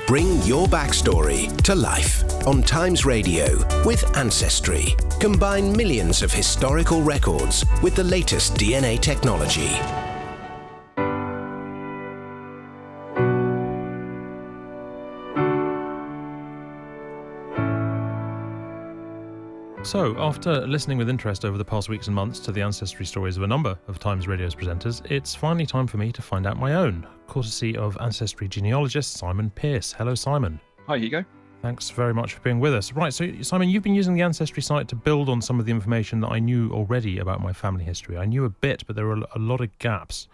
Bring your backstory to life on Times Radio with Ancestry. Combine millions of historical records with the latest DNA technology. So, after listening with interest over the past weeks and months to the ancestry stories of a number of Times Radio's presenters, it's finally time for me to find out my own, courtesy of ancestry genealogist Simon Pearce. Hello, Simon. Hi, Hugo. Thanks very much for being with us. Right, so Simon, you've been using the Ancestry site to build on some of the information that I knew already about my family history. I knew a bit, but there were a lot of gaps.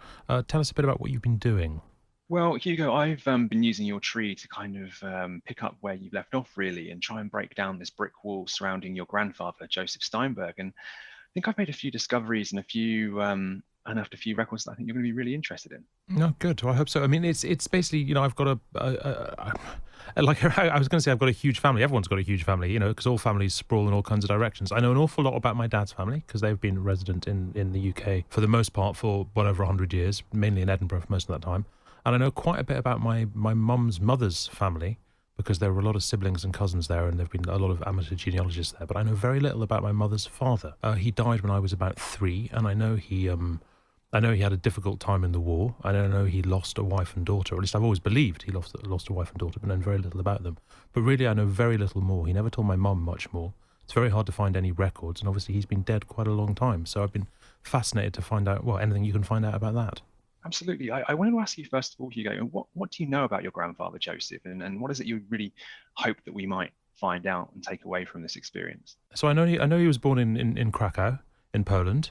Tell us a bit about what you've been doing. Well, Hugo, I've been using your tree to kind of pick up where you've left off, really, and try and break down this brick wall surrounding your grandfather, Joseph Steinberg. And I think I've made a few discoveries and a few records that I think you're going to be really interested in. No, good. Well, I hope so. I mean, it's basically, I've got like I was going to say, I've got a huge family. Everyone's got a huge family, because all families sprawl in all kinds of directions. I know an awful lot about my dad's family because they've been resident in the UK for the most part for well over 100 years, mainly in Edinburgh for most of that time. And I know quite a bit about my mum's mother's family because there were a lot of siblings and cousins there, and there have been a lot of amateur genealogists there. But I know very little about my mother's father. He died when I was about 3, and I know he had a difficult time in the war. I don't know he lost a wife and daughter, or at least I've always believed he lost a wife and daughter, but known very little about them. But really, I know very little more. He never told my mum much more. It's very hard to find any records, and obviously he's been dead quite a long time. So I've been fascinated to find out, anything you can find out about that. Absolutely. I wanted to ask you, first of all, Hugo, what do you know about your grandfather, Joseph, and what is it you really hope that we might find out and take away from this experience? So I know he was born in Krakow, in Poland.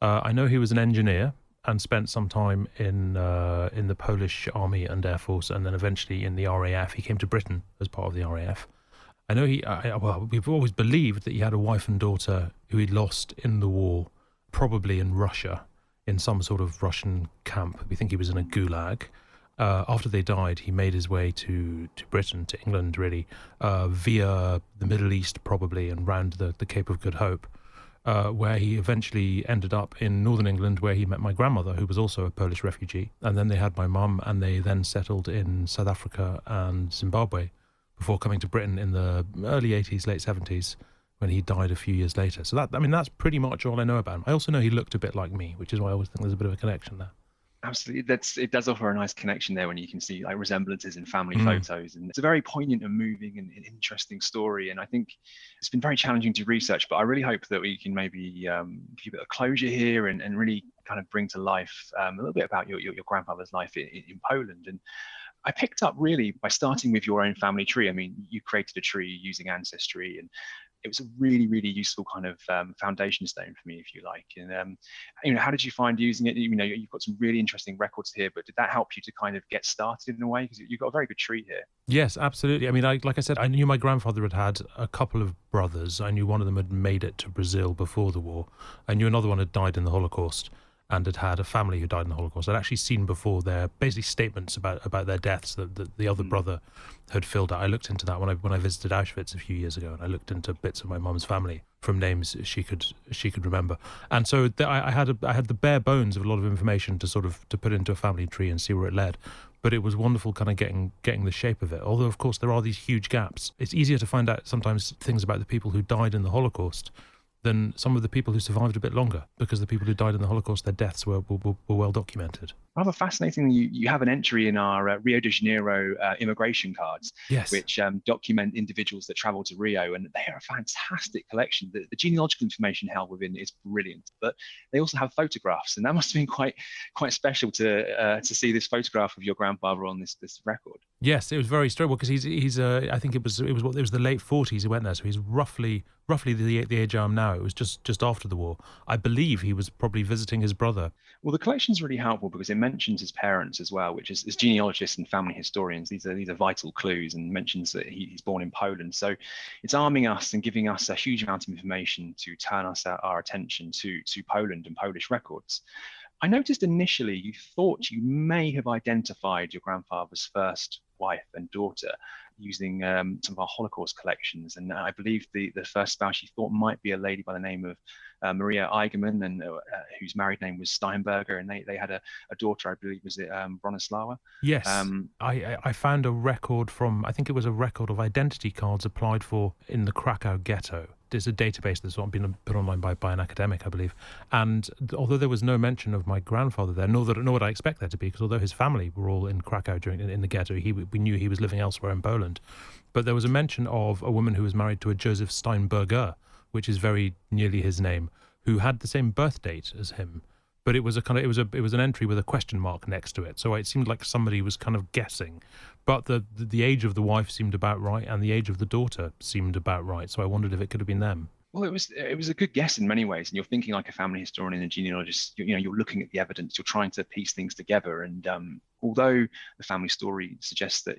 I know he was an engineer and spent some time in the Polish Army and Air Force, and then eventually in the RAF. He came to Britain as part of the RAF. I know we've always believed that he had a wife and daughter who he'd lost in the war, probably in Russia, in some sort of Russian camp. We think he was in a gulag. After they died, he made his way to Britain, to England, really, via the Middle East, probably, and round the Cape of Good Hope, where he eventually ended up in northern England, where he met my grandmother, who was also a Polish refugee. And then they had my mum, and they then settled in South Africa and Zimbabwe before coming to Britain in the early 80s, late 70s, when he died a few years later. So that's pretty much all I know about him. I also know he looked a bit like me, which is why I always think there's a bit of a connection there. Absolutely. It does offer a nice connection there when you can see like resemblances in family photos. And it's a very poignant and moving and interesting story. And I think it's been very challenging to research, but I really hope that we can maybe give a bit of closure here and really kind of bring to life a little bit about your grandfather's life in Poland. And I picked up really by starting with your own family tree. I mean, you created a tree using Ancestry, and it was a really, really useful kind of foundation stone for me, if you like. And how did you find using it? You've got some really interesting records here, but did that help you to kind of get started in a way? Because you've got a very good tree here. Yes, absolutely. I mean, like I said, I knew my grandfather had a couple of brothers. I knew one of them had made it to Brazil before the war. I knew another one had died in the Holocaust and had a family who died in the Holocaust. I'd actually seen before their basically statements about their deaths that the other brother had filled out. I looked into that when I visited Auschwitz a few years ago, and I looked into bits of my mum's family from names she could remember. And so I had the bare bones of a lot of information to put into a family tree and see where it led. But it was wonderful kind of getting the shape of it. Although, of course, there are these huge gaps. It's easier to find out sometimes things about the people who died in the Holocaust than some of the people who survived a bit longer, because the people who died in the Holocaust, their deaths were well documented. Rather fascinating. You have an entry in our Rio de Janeiro immigration cards, yes, which document individuals that travel to Rio, and they are a fantastic collection. The genealogical information held within is brilliant, but they also have photographs, and that must have been quite special to see this photograph of your grandfather on this record. Yes, it was very strange because he's I think it was the late 40s he went there, so he's roughly the age I am now. It was just after the war. I believe he was probably visiting his brother. Well, the collection's really helpful because it mentions his parents as well, which is, as genealogists and family historians, these are vital clues, and mentions that he's born in Poland. So it's arming us and giving us a huge amount of information to turn our attention to Poland and Polish records. I noticed initially you thought you may have identified your grandfather's first wife and daughter using some of our Holocaust collections. And I believe the first spouse she thought might be a lady by the name of Maria Eigerman, and whose married name was Steinberger, and they had a daughter, I believe, was it Bronislawa? Yes, I found a record from, I think it was a record of identity cards applied for in the Krakow ghetto. There's a database that's been put online by an academic, I believe. And although there was no mention of my grandfather there, nor would I expect there to be, because although his family were all in Krakow in the ghetto, we knew he was living elsewhere in Poland. But there was a mention of a woman who was married to a Joseph Steinberger, which is very nearly his name, who had the same birth date as him. But it was an entry with a question mark next to it. So it seemed like somebody was kind of guessing. But the age of the wife seemed about right, and the age of the daughter seemed about right. So I wondered if it could have been them. Well, it was a good guess in many ways, and you're thinking like a family historian and a genealogist. You're looking at the evidence, you're trying to piece things together, and although the family story suggests that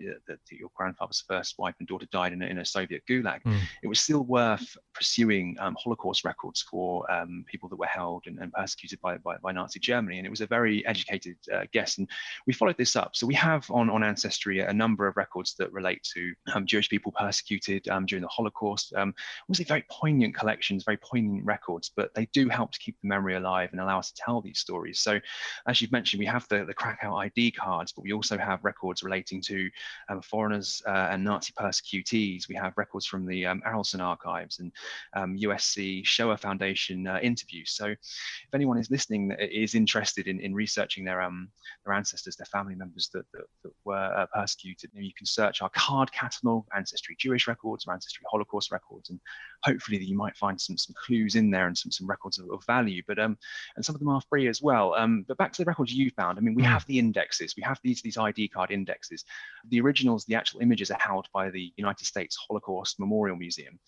your grandfather's first wife and daughter died in a Soviet gulag, it was still worth pursuing Holocaust records for people that were held and persecuted by Nazi Germany, and it was a very educated guess. And we followed this up. So we have on Ancestry a number of records that relate to Jewish people persecuted during the Holocaust. Obviously very poignant collections, very poignant records, but they do help to keep the memory alive and allow us to tell these stories. So as you've mentioned, we have the Krakow ID cards, but we also have records relating to foreigners and Nazi persecutees. We have records from the Arelson archives and USC Shoah Foundation interviews. So if anyone is listening that is interested in researching their ancestors, their family members that were persecuted, you can search our card catalogue, Ancestry Jewish records or Ancestry Holocaust records, and hopefully you might find some clues in there and some records of value. But and some of them are free as well. But back to the records you found. I mean, we have the indexes. We have these ID card indexes. The originals, the actual images, are held by the United States Holocaust Memorial Museum.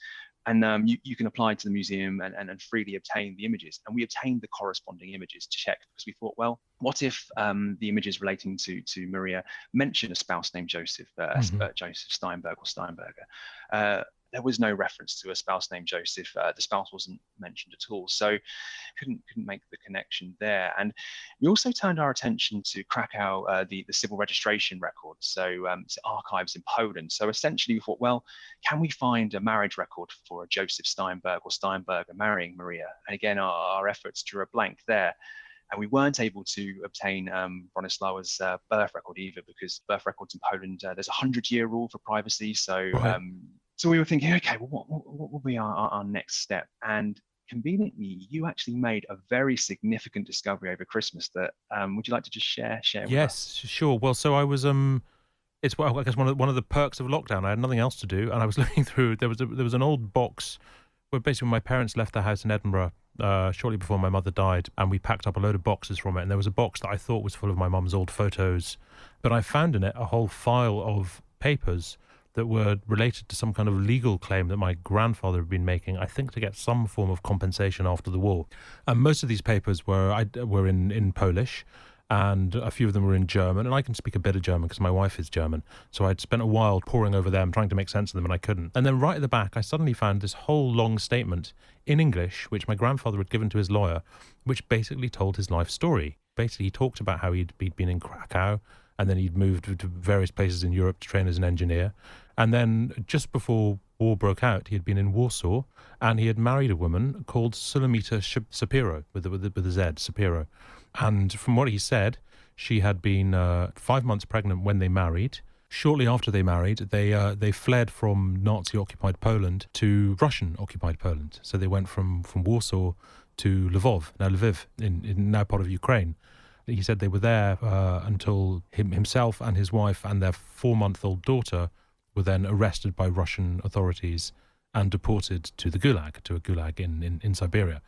And you can apply to the museum and freely obtain the images. And we obtained the corresponding images to check, because we thought, well, what if the images relating to Maria mention a spouse named Joseph, Joseph Steinberg or Steinberger? There was no reference to a spouse named Joseph. The spouse wasn't mentioned at all, so couldn't make the connection there. And we also turned our attention to Krakow, the civil registration records, so archives in Poland. So essentially we thought, well, can we find a marriage record for a Joseph Steinberg or Steinberger marrying Maria? And again, our efforts drew a blank there. And we weren't able to obtain Bronislawa's birth record either, because birth records in Poland, there's a 100-year rule for privacy. So right. So we were thinking, okay, well, what will be our next step? And conveniently, you actually made a very significant discovery over Christmas that, would you like to just share with us? Yes, sure. Well, so I was, it's, well, I guess one of the perks of lockdown. I had nothing else to do, and I was looking through, there was an old box where basically my parents left their house in Edinburgh shortly before my mother died, and we packed up a load of boxes from it, and there was a box that I thought was full of my mum's old photos, but I found in it a whole file of papers that were related to some kind of legal claim that my grandfather had been making, I think to get some form of compensation after the war. And most of these papers were in Polish, and a few of them were in German, and I can speak a bit of German because my wife is German, so I'd spent a while poring over them, trying to make sense of them, and I couldn't. And then right at the back, I suddenly found this whole long statement in English, which my grandfather had given to his lawyer, which basically told his life story. Basically, he talked about how he'd been in Krakow, and then he'd moved to various places in Europe to train as an engineer. And then just before war broke out, he had been in Warsaw, and he had married a woman called Sulamita Sapiro, with a Z, Sapiro. And from what he said, she had been 5 months pregnant when they married. Shortly after they married, they fled from Nazi-occupied Poland to Russian-occupied Poland. So they went from Warsaw to Lviv, in now part of Ukraine. He said they were there until himself and his wife and their 4-month-old daughter were then arrested by Russian authorities and deported to the Gulag, to a Gulag in Siberia.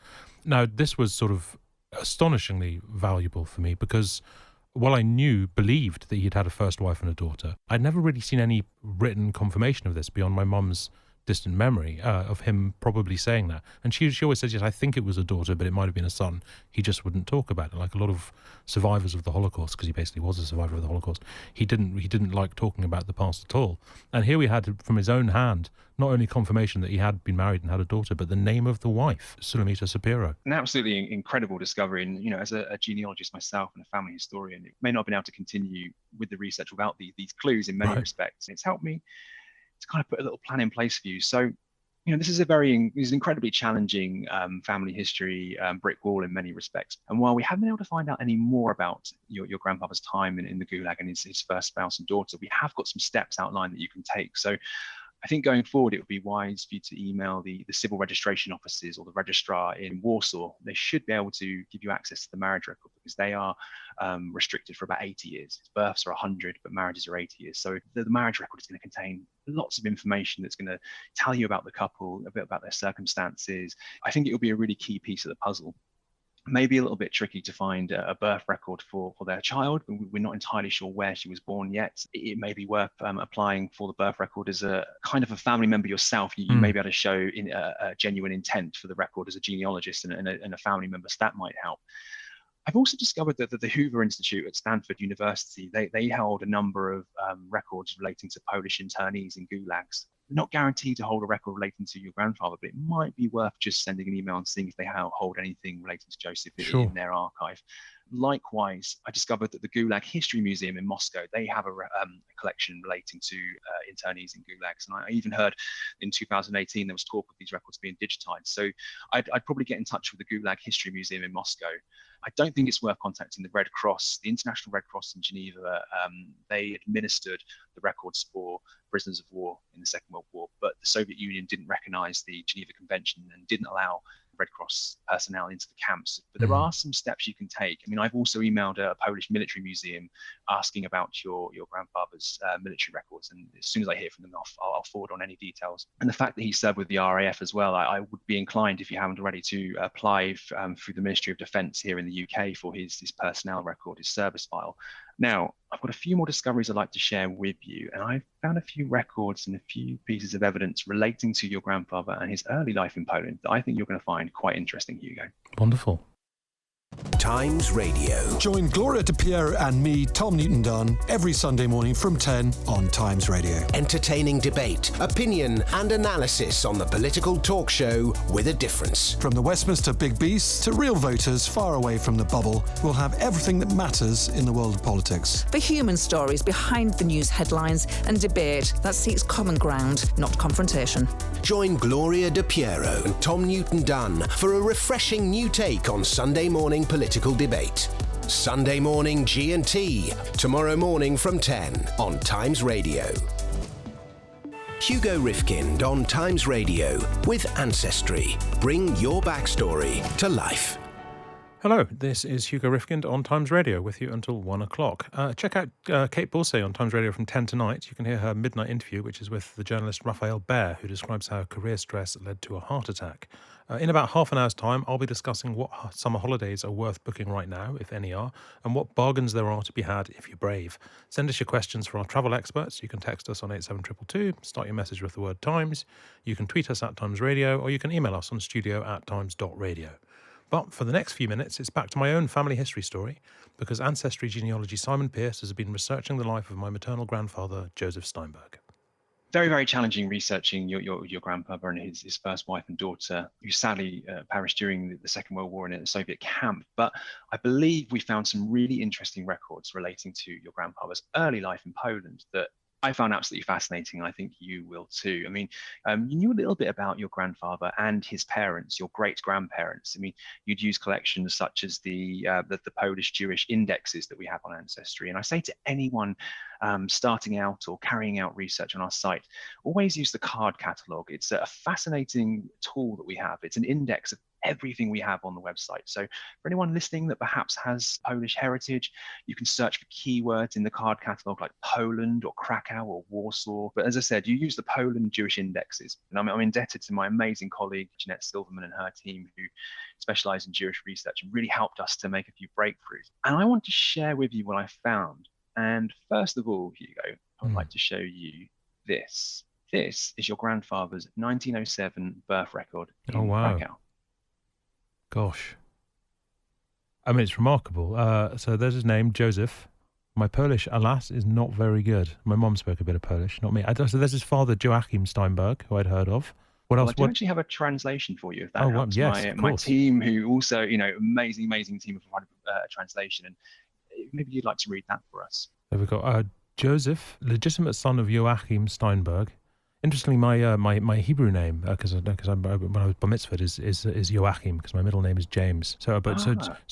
Now, this was sort of astonishingly valuable for me because while I believed that he'd had a first wife and a daughter, I'd never really seen any written confirmation of this beyond my mum's distant memory of him probably saying that. And she always says, yes, I think it was a daughter, but it might have been a son. He just wouldn't talk about it. Like a lot of survivors of the Holocaust, because he basically was a survivor of the Holocaust, he didn't like talking about the past at all. And here we had, from his own hand, not only confirmation that he had been married and had a daughter, but the name of the wife, Sulamita Sapiro. An absolutely incredible discovery. And, as a genealogist myself and a family historian, it may not have been able to continue with the research without these clues in many respects. It's helped me to kind of put a little plan in place for you. So, this is an incredibly challenging family history brick wall in many respects. And while we haven't been able to find out any more about your grandfather's time in the Gulag and his first spouse and daughter, we have got some steps outlined that you can take. So I think going forward, it would be wise for you to email the civil registration offices or the registrar in Warsaw. They should be able to give you access to the marriage record because they are restricted for about 80 years. Births are 100, but marriages are 80 years. So the marriage record is going to contain lots of information that's going to tell you about the couple, a bit about their circumstances. I think it will be a really key piece of the puzzle. Maybe a little bit tricky to find a birth record for their child, but we're not entirely sure where she was born yet. It may be worth applying for the birth record as a kind of a family member yourself. You may be able to show in a genuine intent for the record as a genealogist and a family member, so that might help. I've also discovered that the Hoover Institute at Stanford University, they held a number of records relating to Polish internees in gulags. Not guaranteed to hold a record relating to your grandfather, but it might be worth just sending an email and seeing if they hold anything relating to Joseph in their archive. Likewise, I discovered that the Gulag History Museum in Moscow, they have a collection relating to internees in gulags. And I even heard in 2018 there was talk of these records being digitized. So I'd probably get in touch with the Gulag History Museum in Moscow. I don't think it's worth contacting the Red Cross, the International Red Cross in Geneva. They administered the records for prisoners of war in the Second World War, but the Soviet Union didn't recognize the Geneva Convention and didn't allow Red Cross personnel into the camps. But there are some steps you can take. I mean, I've also emailed a Polish military museum asking about your grandfather's military records. And as soon as I hear from them, I'll forward on any details. And the fact that he served with the RAF as well, I would be inclined, if you haven't already, to apply through the Ministry of Defence here in the UK for his personnel record, his service file. Now, I've got a few more discoveries I'd like to share with you, and I've found a few records and a few pieces of evidence relating to your grandfather and his early life in Poland that I think you're going to find quite interesting, Hugo. Wonderful. Times Radio. Join Gloria DePiero and me, Tom Newton-Dunn, every Sunday morning from 10 on Times Radio. Entertaining debate, opinion and analysis on the political talk show with a difference. From the Westminster Big Beasts to real voters far away from the bubble, we'll have everything that matters in the world of politics. The human stories behind the news headlines and debate that seeks common ground, not confrontation. Join Gloria DePiero and Tom Newton-Dunn for a refreshing new take on Sunday morning political debate. Sunday morning G&T, tomorrow morning from 10 on Times Radio. Hugo Rifkind on Times Radio with Ancestry. Bring your backstory to life. Hello, this is Hugo Rifkind on Times Radio with you until 1 o'clock. Check out Kate Borsay on Times Radio from 10 tonight. You can hear her midnight interview, which is with the journalist Raphael Baer, who describes how career stress led to a heart attack. In about half an hour's time, I'll be discussing what summer holidays are worth booking right now, if any are, and what bargains there are to be had if you're brave. Send us your questions for our travel experts. You can text us on 87222, start your message with the word Times. You can tweet us at Times Radio, or you can email us on studio@times.radio. But for the next few minutes, it's back to my own family history story, because Ancestry genealogy Simon Pearce has been researching the life of my maternal grandfather, Joseph Steinberg. Very, very challenging researching your grandfather and his first wife and daughter, who sadly perished during the Second World War in a Soviet camp. But I believe we found some really interesting records relating to your grandfather's early life in Poland that I found absolutely fascinating, and I think you will too. I mean, you knew a little bit about your grandfather and his parents, your great-grandparents. I mean, you'd use collections such as the Polish Jewish indexes that we have on Ancestry. And I say to anyone starting out or carrying out research on our site, always use the card catalogue. It's a fascinating tool that we have. It's an index of everything we have on the website. So for anyone listening that perhaps has Polish heritage, you can search for keywords in the card catalogue like Poland or Krakow or Warsaw. But as I said, you use the Poland Jewish indexes. And I'm indebted to my amazing colleague, Jeanette Silverman, and her team, who specialize in Jewish research and really helped us to make a few breakthroughs. And I want to share with you what I found. And first of all, Hugo, I would like to show you this. This is your grandfather's 1907 birth record in Oh, wow. Krakow. Gosh. I mean, it's remarkable. So there's his name, Joseph. My Polish, alas, is not very good. My mom spoke a bit of Polish, not me. So there's his father, Joachim Steinberg, who I'd heard of. What else? I do actually have a translation for you, if that Oh, helps. yes, of my course. team, who also, amazing team, have provided a translation, and maybe you'd like to read that for us. There we go. Joseph, legitimate son of Joachim Steinberg. Interestingly, my Hebrew name, because when I was bar mitzvahed, is Joachim, because my middle name is James. So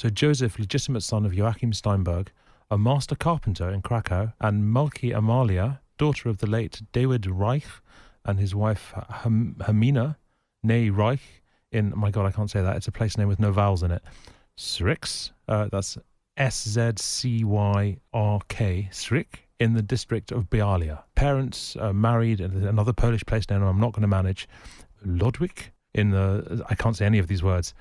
Joseph, legitimate son of Joachim Steinberg, a master carpenter in Krakow, and Malki Amalia, daughter of the late David Reich, and his wife Hermina, née Reich, in, my God, I can't say that. It's a place name with no vowels in it. Sryk, that's Szcywark, Sryk, in the district of Bialia. Parents married, and another Polish place name I'm not going to manage, Lodwig, I can't say any of these words,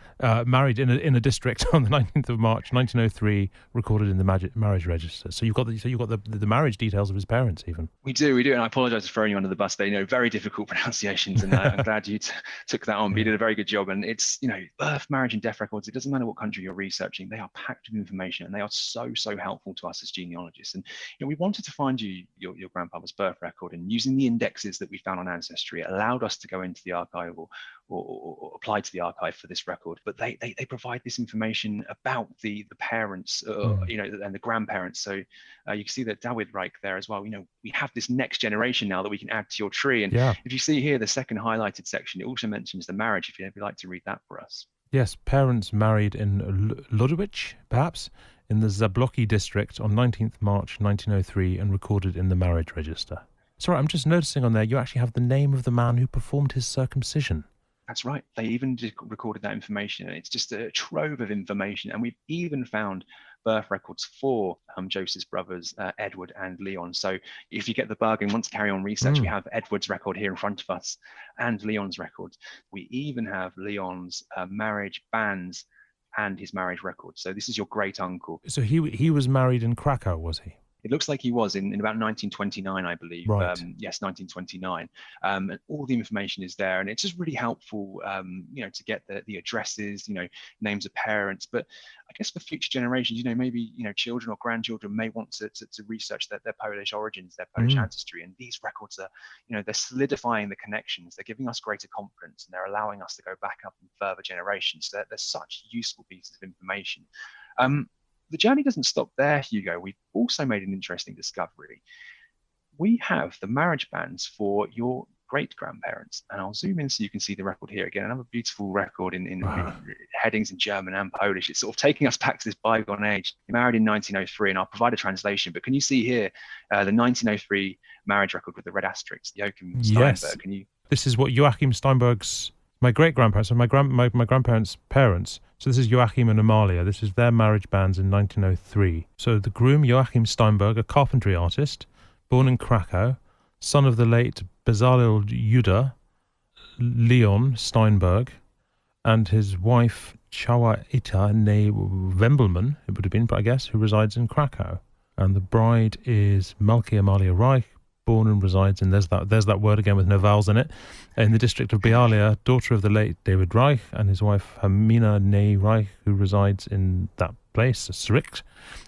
married in a district on the 19th of March 1903, recorded in the marriage register. So you've got the marriage details of his parents even. We do, and I apologise for throwing you under the bus. They very difficult pronunciations, and I'm glad you took that on. But you did a very good job. And it's birth, marriage, and death records. It doesn't matter what country you're researching; they are packed with information, and they are so helpful to us as genealogists. And we wanted to find you your grandfather's birth record, and using the indexes that we found on Ancestry, it allowed us to go into the archive or apply to the archive for this record. But they provide this information about the parents, and the grandparents. So you can see that David Reich there as well. We have this next generation now that we can add to your tree. And if you see here, the second highlighted section, it also mentions the marriage, if you'd like to read that for us. Yes, parents married in Lodwig, perhaps, in the Zabloki district on 19th March 1903 and recorded in the marriage register. Sorry, I'm just noticing on there, you actually have the name of the man who performed his circumcision. That's right. They even recorded that information, and it's just a trove of information. And we've even found birth records for Joseph's brothers, Edward and Leon. So if you get the bug and want to carry on research, we have Edward's record here in front of us and Leon's record. We even have Leon's marriage bans and his marriage record. So this is your great uncle. So he was married in Krakow, was he? It looks like he was in about 1929, I believe. Right. Yes, 1929. And all the information is there, and it's just really helpful, to get the addresses, names of parents. But I guess for future generations, maybe children or grandchildren may want to research their Polish origins, their Polish ancestry, and these records are, they're solidifying the connections. They're giving us greater confidence, and they're allowing us to go back up in further generations. So they're such useful pieces of information. The journey doesn't stop there, Hugo. We've also made an interesting discovery. We have the marriage bans for your great-grandparents, and I'll zoom in so you can see the record here again. Another beautiful record in headings in German and Polish. It's sort of taking us back to this bygone age. You're married in 1903, and I'll provide a translation, but can you see here the 1903 marriage record with the red asterisk, Joachim Steinberg? Yes. This is what Joachim Steinberg's, my great-grandparents, and my grandparents' parents. So this is Joachim and Amalia. This is their marriage bans in 1903. So the groom, Joachim Steinberg, a carpentry artist, born in Krakow, son of the late Bezalel Judah, Leon Steinberg, and his wife, Chała Ita, née Wembelman, it would have been, I guess, who resides in Krakow. And the bride is Malki Amalia Reich, born and resides in, there's that word again with no vowels in it, in the district of Bialia, daughter of the late David Reich, and his wife Hermina née Reich, who resides in that place, Sryk,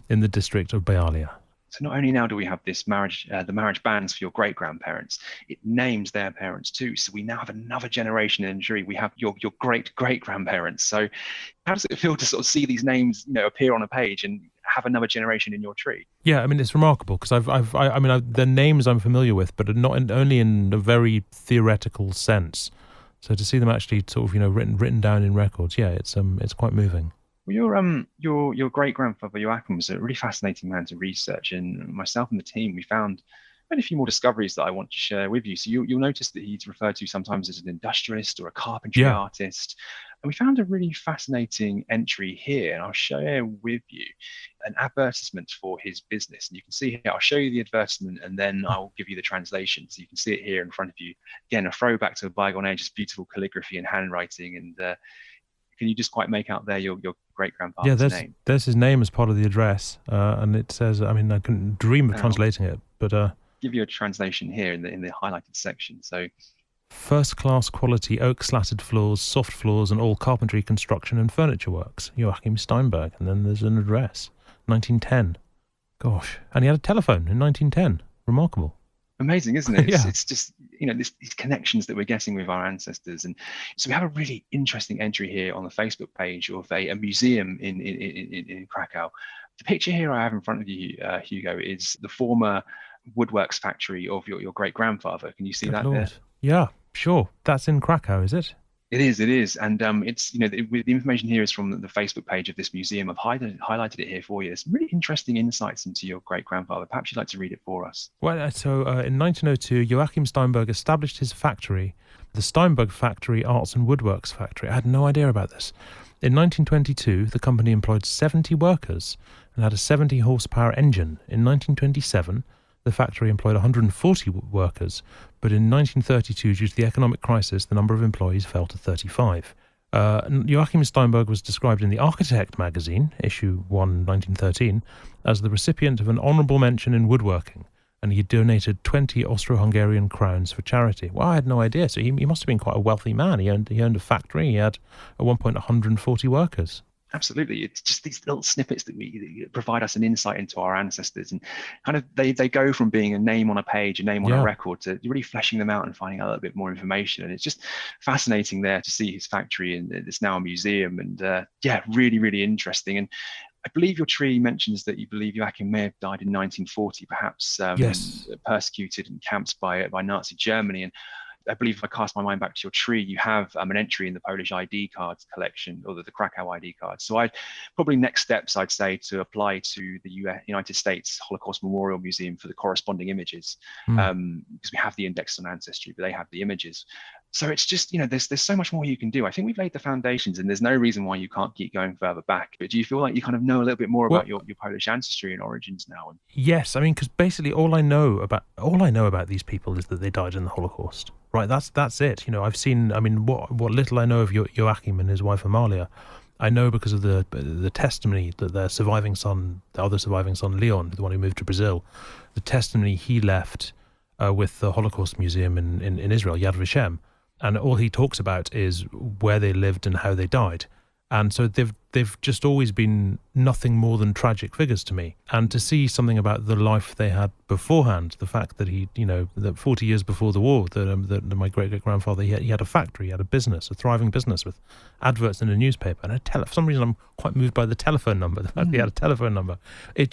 in the district of Bialia. So not only now do we have this marriage, the marriage bans for your great-grandparents, it names their parents too. So we now have another generation in the tree. We have your great-great-grandparents. So how does it feel to sort of see these names, appear on a page and have another generation in your tree? Yeah, I mean, it's remarkable because the names I'm familiar with, but only in a very theoretical sense. So to see them actually sort of, written down in records, yeah, it's quite moving. Well, your great-grandfather Joachim was a really fascinating man to research, and myself and the team, we found a few more discoveries that I want to share with you. So you'll notice that he's referred to sometimes as an industrialist or a carpentry artist. And we found a really fascinating entry here, and I'll share with you an advertisement for his business. And you can see here, I'll show you the advertisement and then I'll give you the translation. So you can see it here in front of you. Again, a throwback to a bygone age, just beautiful calligraphy and handwriting. And can you just quite make out there your great-grandfather's name? There's his name as part of the address. And it says, I couldn't dream of translating it, but... give you a translation here in the highlighted section. So, first-class quality oak-slatted floors, soft floors, and all carpentry, construction, and furniture works. Joachim Steinberg. And then there's an address. 1910. Gosh. And he had a telephone in 1910. Remarkable. Amazing, isn't it? Yeah. It's just, these connections that we're getting with our ancestors. And so we have a really interesting entry here on the Facebook page of a museum in Krakow. The picture here I have in front of you, Hugo, is the former woodworks factory of your great-grandfather. Can you see Good that Lord. there? Yeah, sure. That's in Krakow, is it? It is. And it's, the information here is from the Facebook page of this museum. I've highlighted it here for you. There's some really interesting insights into your great-grandfather. Perhaps you'd like to read it for us. Well, so in 1902, Joachim Steinberg established his factory, the Steinberg Factory Arts and Woodworks Factory. I had no idea about this. In 1922, the company employed 70 workers and had a 70-horsepower engine. In 1927, the factory employed 140 workers, but in 1932, due to the economic crisis, the number of employees fell to 35. Joachim Steinberg was described in the Architect magazine, issue 1, 1913, as the recipient of an honourable mention in woodworking, and he donated 20 Austro-Hungarian crowns for charity. Well, I had no idea. So he must have been quite a wealthy man. He owned a factory. He had, at one point, 140 workers. Absolutely. It's just these little snippets that provide us an insight into our ancestors, and kind of they go from being a name on a page, a name on a record, to really fleshing them out and finding out a little bit more information. And it's just fascinating there to see his factory, and it's now a museum, and really, really interesting. And I believe your tree mentions that you believe Joachim may have died in 1940, perhaps persecuted and camped by Nazi Germany. And I believe if I cast my mind back to your tree, you have an entry in the Polish ID cards collection, or the Krakow ID cards. So next steps, I'd say, to apply to the United States Holocaust Memorial Museum for the corresponding images, because we have the index on Ancestry, but they have the images. So it's just, there's so much more you can do. I think we've laid the foundations, and there's no reason why you can't keep going further back. But do you feel like you kind of know a little bit more about your Polish ancestry and origins now? Yes, I mean, because basically all I know about these people is that they died in the Holocaust. Right, that's it. I've seen. I mean, what little I know of Joachim and his wife Amalia, I know because of the testimony that their surviving son, the other surviving son Leon, the one who moved to Brazil, the testimony he left with the Holocaust Museum in Israel, Yad Vashem. And all he talks about is where they lived and how they died. And so they've just always been nothing more than tragic figures to me. And to see something about the life they had beforehand, the fact that that 40 years before the war, that my great-great-grandfather, he had a factory, he had a business, a thriving business with adverts in a newspaper. And for some reason, I'm quite moved by the telephone number, the fact that he had a telephone number. It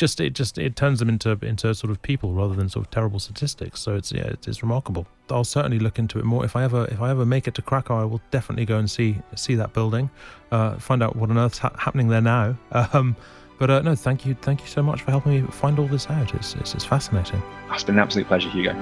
turns them into sort of people rather than sort of terrible statistics. So it's remarkable. I'll certainly look into it more. If I ever make it to Krakow, I will definitely go and see that building, find out what on earth's happening there now. But no, thank you so much for helping me find all this out. It's fascinating. It's been an absolute pleasure, Hugo.